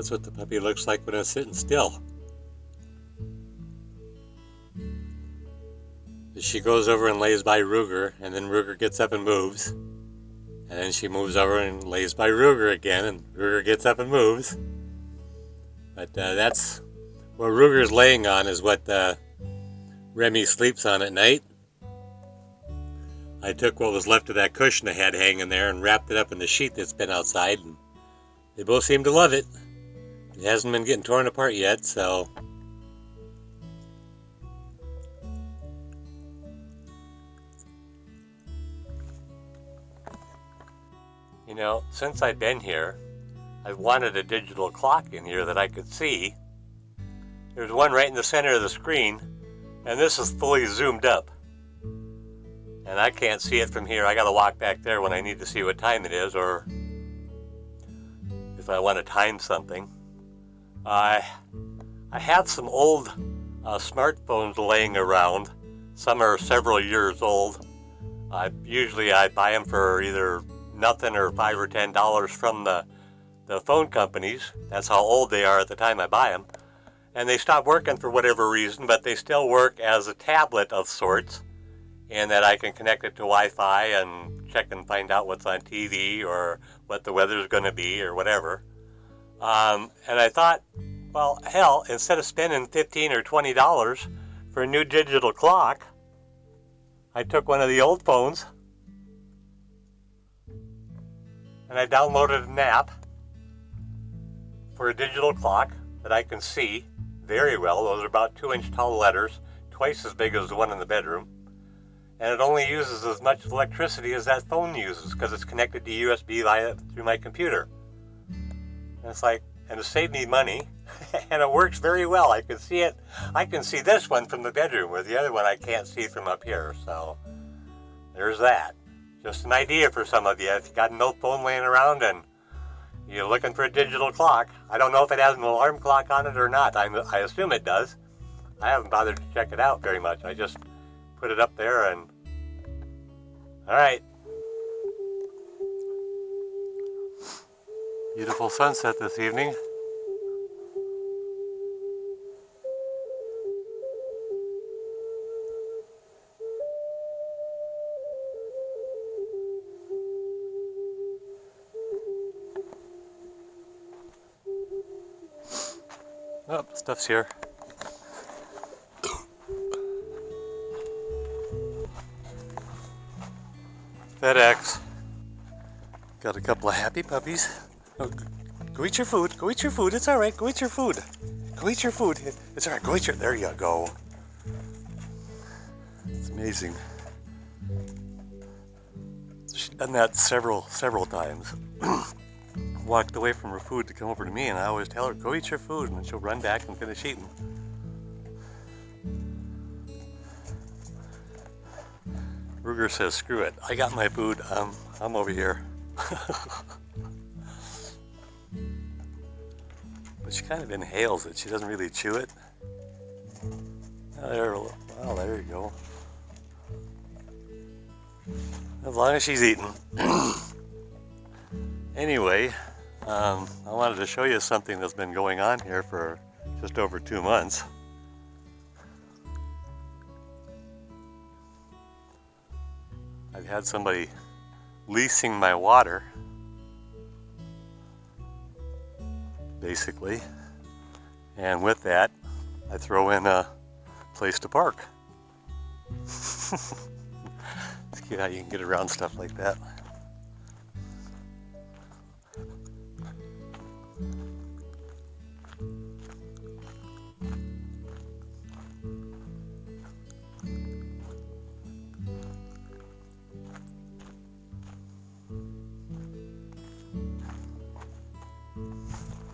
That's what the puppy looks like when it's sitting still. She goes over and lays by Ruger, and then Ruger gets up and moves. And then she moves over and lays by Ruger again, and Ruger gets up and moves. But that's what Ruger's laying on is what Remy sleeps on at night. I took what was left of that cushion I had hanging there and wrapped it up in the sheet that's been outside, and they both seem to love it. It hasn't been getting torn apart yet, so... You know, since I've been here, I've wanted a digital clock in here that I could see. There's one right in the center of the screen, and this is fully zoomed up. And I can't see it from here. I gotta walk back there when I need to see what time it is, or if I want to time something. I have some old smartphones laying around. Some are several years old. Usually I buy them for either nothing or $5 or $10 from the phone companies. That's how old they are at the time I buy them. And they stop working for whatever reason, but they still work as a tablet of sorts, and that I can connect it to Wi-Fi and check and find out what's on TV or what the weather's going to be or whatever. And I thought, well, hell, instead of spending $15 or $20 for a new digital clock, I took one of the old phones and I downloaded an app for a digital clock that I can see very well. Those are about 2-inch tall letters, twice as big as the one in the bedroom. And it only uses as much electricity as that phone uses because it's connected to USB through my computer. And it's like, and it saved me money, and it works very well. I can see it. I can see this one from the bedroom, where the other one I can't see from up here. So there's that. Just an idea for some of you. If you got an old phone laying around and you're looking for a digital clock, I don't know if it has an alarm clock on it or not. I assume it does. I haven't bothered to check it out very much. I just put it up there and... All right. Beautiful sunset this evening. Oh, stuff's here. FedEx. Got a couple of happy puppies. Oh, go eat your food. Go eat your food. It's all right. Go eat your food. Go eat your food. It's all right. Go eat your... There you go. It's amazing. She's done that several times. Walked away from her food to come over to me, and I always tell her, go eat your food, and then she'll run back and finish eating. Ruger says, screw it. I got my food. I'm over here. But she kind of inhales it. She doesn't really chew it. Well, there you go. As long as she's eating. Anyway, I wanted to show you something that's been going on here for just over 2 months. I've had somebody leasing my water, basically, and with that, I throw in a place to park. It's cute how you can get around stuff like that.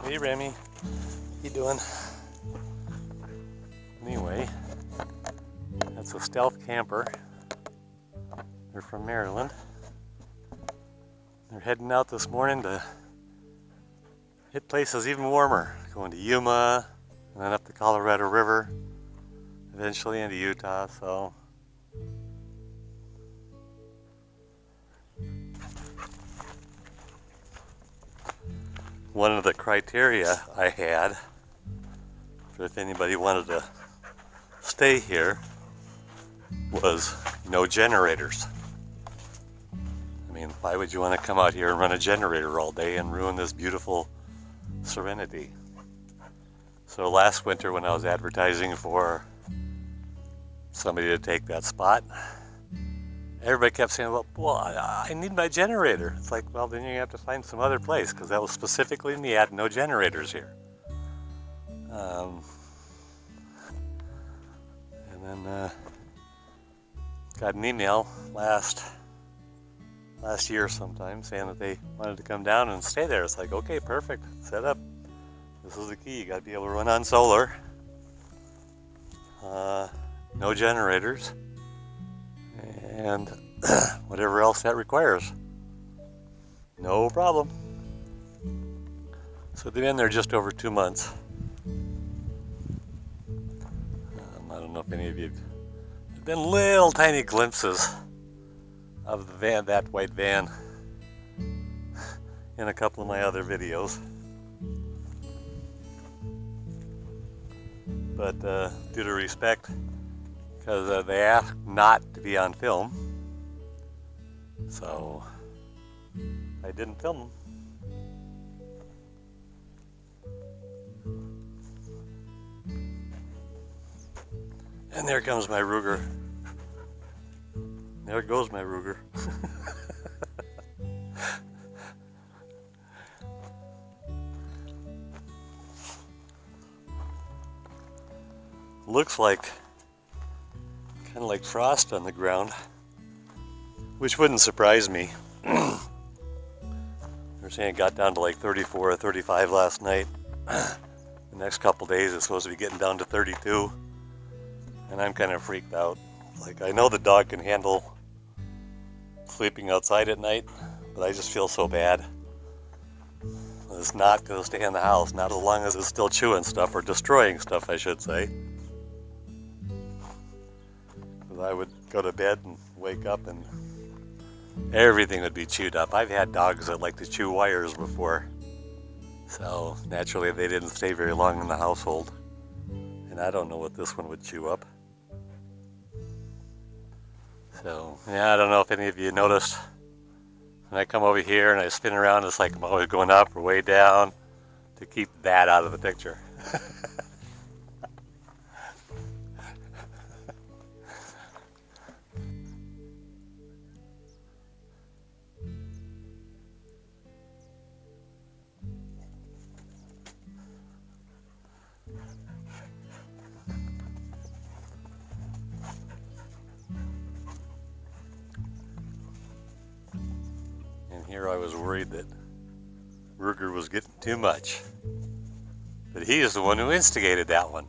Hey Remy, how you doing? Anyway, that's a Stealth camper. They're from Maryland. They're heading out this morning to hit places even warmer. Going to Yuma, and then up the Colorado River, eventually into Utah, so... one of the criteria I had for if anybody wanted to stay here was no generators. I mean, why would you want to come out here and run a generator all day and ruin this beautiful serenity? So last winter when I was advertising for somebody to take that spot, everybody kept saying, well, I need my generator. It's like, well, then you have to find some other place, because that was specifically me. I had no generators here. And then got an email last year sometime saying that they wanted to come down and stay there. It's like, okay, perfect, set up. This is the key. You got to be able to run on solar. No generators. And whatever else that requires. No problem. So they've been there just over 2 months. I don't know if any of you have been little tiny glimpses of the van, that white van, in a couple of my other videos. But due to respect, because they asked not to be on film, so I didn't film them. And there comes my Ruger. There goes my Ruger. Looks like kind of like frost on the ground, which wouldn't surprise me. They're saying it got down to like 34 or 35 last night. The next couple days it's supposed to be getting down to 32, and I'm kind of freaked out. Like, I know the dog can handle sleeping outside at night, but I just feel so bad. It's not going to stay in the house, not as long as it's still chewing stuff, or destroying stuff, I should say. I would go to bed and wake up and everything would be chewed up. I've had dogs that like to chew wires before, so naturally they didn't stay very long in the household, and I don't know what this one would chew up. So yeah, I don't know if any of you noticed when I come over here and I spin around, it's like I'm always going up or way down to keep that out of the picture. Here I was worried that Ruger was getting too much, but he is the one who instigated that one.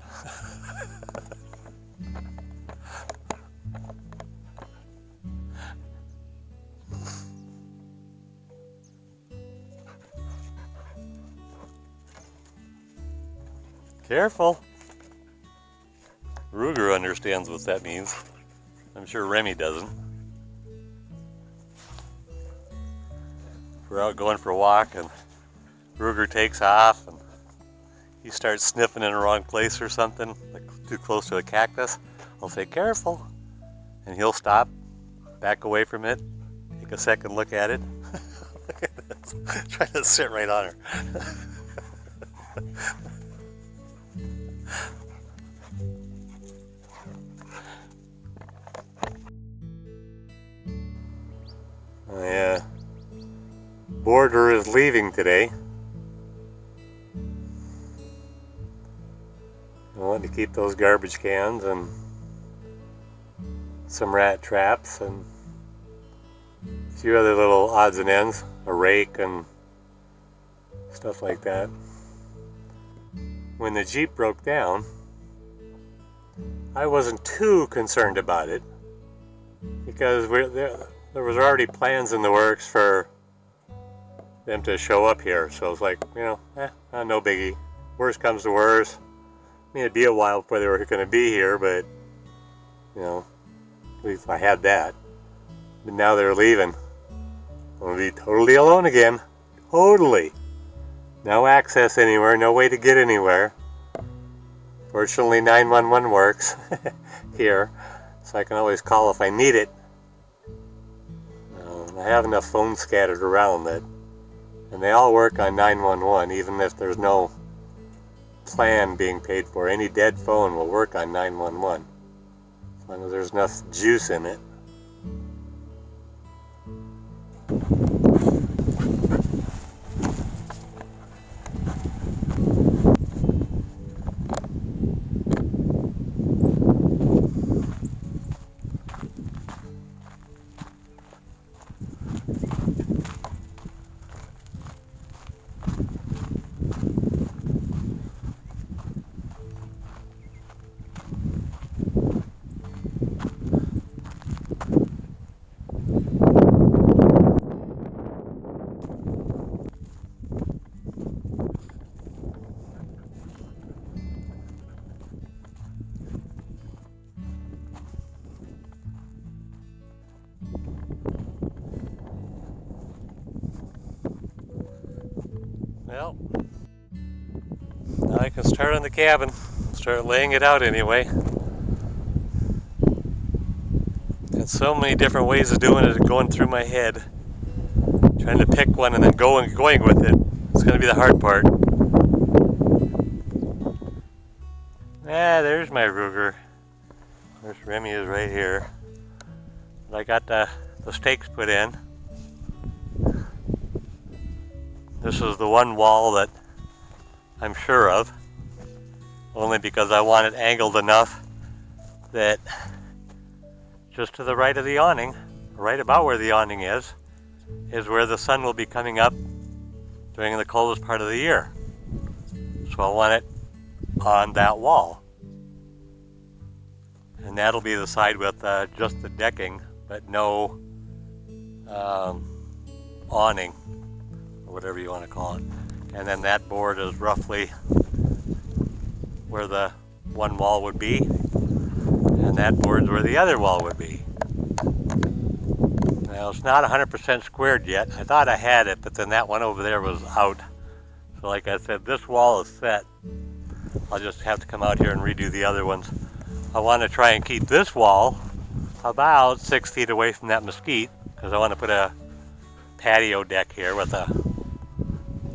Careful. Ruger understands what that means. I'm sure Remy doesn't. We're out going for a walk and Ruger takes off and he starts sniffing in the wrong place or something, like too close to a cactus. I'll say, careful. And he'll stop, back away from it, take a second look at it. Look at this, trying to sit right on her. Oh yeah. Boarder is leaving today. I want to keep those garbage cans and some rat traps and a few other little odds and ends, a rake and stuff like that. When the Jeep broke down, I wasn't too concerned about it because there was already plans in the works for them to show up here, so it's like, you know, no biggie. Worst comes to worst. I mean, it'd be a while before they were going to be here, but, you know, at least I had that. But now they're leaving. I'm going to be totally alone again. Totally. No access anywhere, no way to get anywhere. Fortunately 911 works here, so I can always call if I need it. I have enough phones scattered around that, and they all work on 911, even if there's no plan being paid for. Any dead phone will work on 911, as long as there's enough juice in it. Well, now I can start on the cabin, start laying it out anyway. Got so many different ways of doing it going through my head. Trying to pick one and then going with it. It's going to be the hard part. There's my Ruger. There's Remy is right here. I got the stakes put in. This is the one wall that I'm sure of, only because I want it angled enough that just to the right of the awning, right about where the awning is where the sun will be coming up during the coldest part of the year. So I want it on that wall. And that'll be the side with just the decking, but no awning, or whatever you want to call it. And then that board is roughly where the one wall would be, and that board's where the other wall would be. Now it's not 100% squared yet. I thought I had it, but then that one over there was out. So like I said, this wall is set. I'll just have to come out here and redo the other ones. I want to try and keep this wall about 6 feet away from that mesquite, because I want to put a patio deck here with a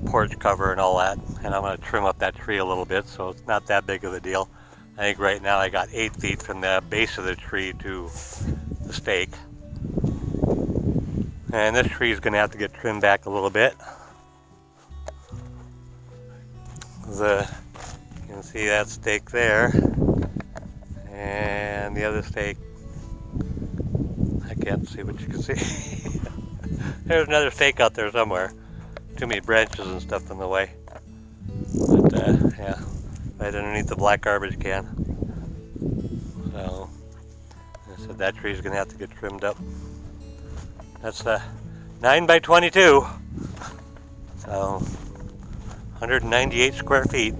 porch cover and all that, and I'm going to trim up that tree a little bit, so it's not that big of a deal. I think right now I got 8 feet from the base of the tree to the stake, and this tree is going to have to get trimmed back a little bit. You can see that stake there, and the other stake, I can't see what you can see. There's another stake out there somewhere. Too many branches and stuff in the way. But yeah, right underneath the black garbage can. So, I said that tree's gonna have to get trimmed up. That's 9 by 22. So, 198 square feet.